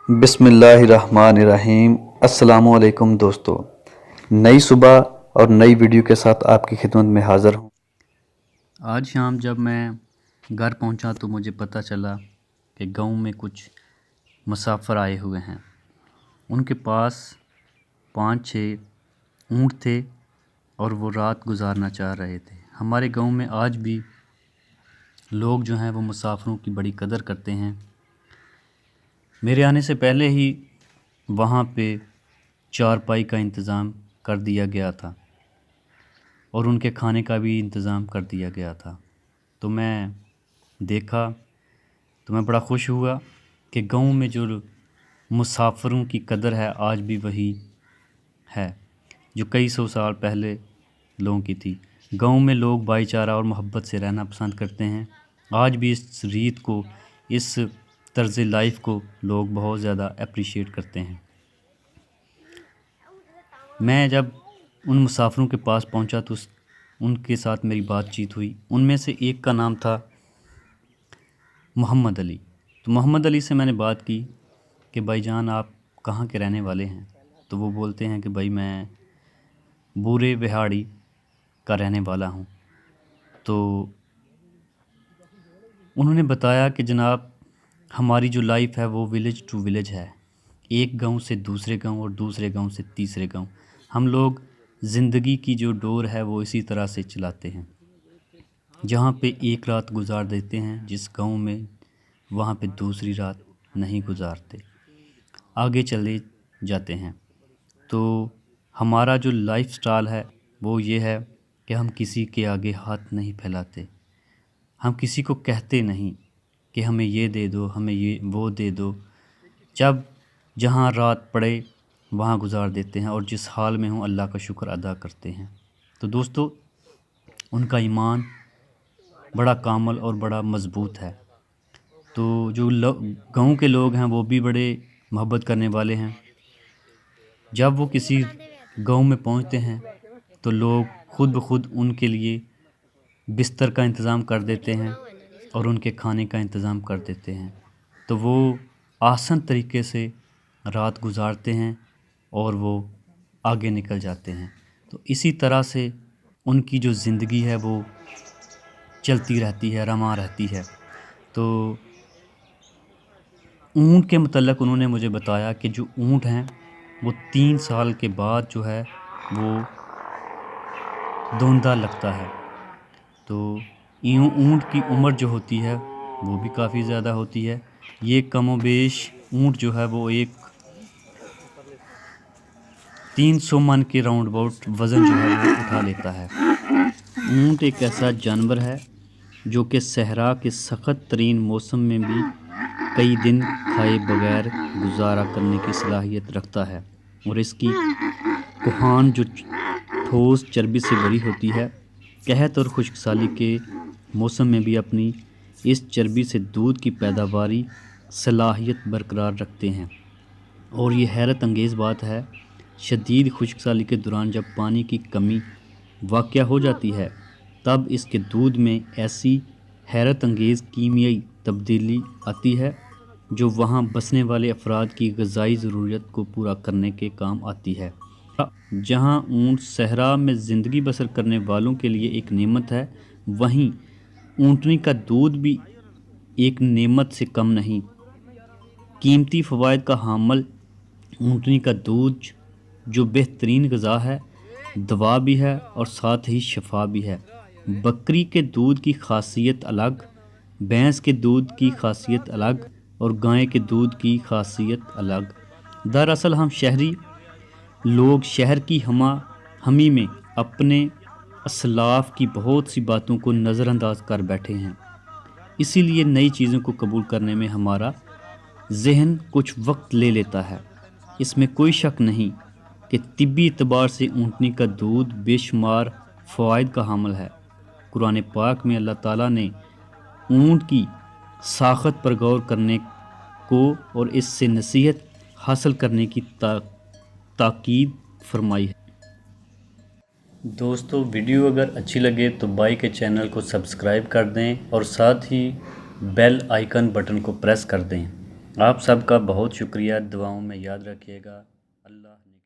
بسم اللہ الرحمن الرحیم۔ السلام علیکم دوستو، نئی صبح اور نئی ویڈیو کے ساتھ آپ کی خدمت میں حاضر ہوں۔ آج شام جب میں گھر پہنچا تو مجھے پتہ چلا کہ گاؤں میں کچھ مسافر آئے ہوئے ہیں۔ ان کے پاس 5-6 اونٹ تھے اور وہ رات گزارنا چاہ رہے تھے۔ ہمارے گاؤں میں آج بھی لوگ جو ہیں وہ مسافروں کی بڑی قدر کرتے ہیں۔ میرے آنے سے پہلے ہی وہاں پہ چارپائی کا انتظام کر دیا گیا تھا اور ان کے کھانے کا بھی انتظام کر دیا گیا تھا۔ تو میں دیکھا تو میں بڑا خوش ہوا کہ گاؤں میں جو مسافروں کی قدر ہے آج بھی وہی ہے جو کئی سو سال پہلے لوگوں کی تھی۔ گاؤں میں لوگ بھائی چارہ اور محبت سے رہنا پسند کرتے ہیں۔ آج بھی اس ریت کو، اس طرز لائف کو لوگ بہت زیادہ اپریشیٹ کرتے ہیں۔ میں جب ان مسافروں کے پاس پہنچا تو ان کے ساتھ میری بات چیت ہوئی۔ ان میں سے ایک کا نام تھا محمد علی۔ تو محمد علی سے میں نے بات کی کہ بھائی جان آپ کہاں کے رہنے والے ہیں؟ تو وہ بولتے ہیں کہ بھائی میں بورے بہاڑی کا رہنے والا ہوں۔ تو انہوں نے بتایا کہ جناب ہماری جو لائف ہے وہ ولیج ٹو ولیج ہے، ایک گاؤں سے دوسرے گاؤں اور دوسرے گاؤں سے تیسرے گاؤں۔ ہم لوگ زندگی کی جو ڈور ہے وہ اسی طرح سے چلاتے ہیں، جہاں پہ ایک رات گزار دیتے ہیں جس گاؤں میں، وہاں پہ دوسری رات نہیں گزارتے، آگے چلے جاتے ہیں۔ تو ہمارا جو لائف سٹائل ہے وہ یہ ہے کہ ہم کسی کے آگے ہاتھ نہیں پھیلاتے، ہم کسی کو کہتے نہیں کہ ہمیں یہ دے دو، ہمیں یہ وہ دے دو۔ جب جہاں رات پڑے وہاں گزار دیتے ہیں اور جس حال میں ہوں اللہ کا شکر ادا کرتے ہیں۔ تو دوستو ان کا ایمان بڑا کامل اور بڑا مضبوط ہے۔ تو جو گاؤں کے لوگ ہیں وہ بھی بڑے محبت کرنے والے ہیں۔ جب وہ کسی گاؤں میں پہنچتے ہیں تو لوگ خود بخود ان کے لیے بستر کا انتظام کر دیتے ہیں اور ان کے کھانے کا انتظام کر دیتے ہیں۔ تو وہ آسان طریقے سے رات گزارتے ہیں اور وہ آگے نکل جاتے ہیں۔ تو اسی طرح سے ان کی جو زندگی ہے وہ چلتی رہتی ہے، رواں رہتی ہے۔ تو اونٹ کے متعلق انہوں نے مجھے بتایا کہ جو اونٹ ہیں وہ 3 سال کے بعد جو ہے وہ دوندہ لگتا ہے۔ تو اونٹ کی عمر جو ہوتی ہے وہ بھی کافی زیادہ ہوتی ہے۔ یہ کم و بیش اونٹ جو ہے وہ ایک 300 من کے راؤنڈ اباؤٹ وزن جو ہے وہ اٹھا لیتا ہے۔ اونٹ ایک ایسا جانور ہے جو کہ صحرا کے سخت ترین موسم میں بھی کئی دن کھائے بغیر گزارا کرنے کی صلاحیت رکھتا ہے، اور اس کی کوہان جو ٹھوس چربی سے بھری ہوتی ہے، قحط اور خشک سالی کے موسم میں بھی اپنی اس چربی سے دودھ کی پیداواری صلاحیت برقرار رکھتے ہیں۔ اور یہ حیرت انگیز بات ہے، شدید خشک سالی کے دوران جب پانی کی کمی واقع ہو جاتی ہے تب اس کے دودھ میں ایسی حیرت انگیز کیمیائی تبدیلی آتی ہے جو وہاں بسنے والے افراد کی غذائی ضرورت کو پورا کرنے کے کام آتی ہے۔ جہاں اونٹ صحرا میں زندگی بسر کرنے والوں کے لیے ایک نعمت ہے، وہیں اونٹنی کا دودھ بھی ایک نعمت سے کم نہیں۔ قیمتی فوائد کا حامل اونٹنی کا دودھ جو بہترین غذا ہے، دوا بھی ہے اور ساتھ ہی شفا بھی ہے۔ بکری کے دودھ کی خاصیت الگ، بھینس کے دودھ کی خاصیت الگ اور گائے کے دودھ کی خاصیت الگ۔ دراصل ہم شہری لوگ شہر کی ہمی میں اپنے اسلاف کی بہت سی باتوں کو نظر انداز کر بیٹھے ہیں، اسی لیے نئی چیزوں کو قبول کرنے میں ہمارا ذہن کچھ وقت لے لیتا ہے۔ اس میں کوئی شک نہیں کہ طبی اعتبار سے اونٹنی کا دودھ بے شمار فوائد کا حامل ہے۔ قرآن پاک میں اللہ تعالیٰ نے اونٹ کی ساخت پر غور کرنے کو اور اس سے نصیحت حاصل کرنے کی تاکید فرمائی ہے۔ دوستو ویڈیو اگر اچھی لگے تو بھائی کے چینل کو سبسکرائب کر دیں اور ساتھ ہی بیل آئیکن بٹن کو پریس کر دیں۔ آپ سب کا بہت شکریہ، دعاؤں میں یاد رکھیے گا۔ اللہ نے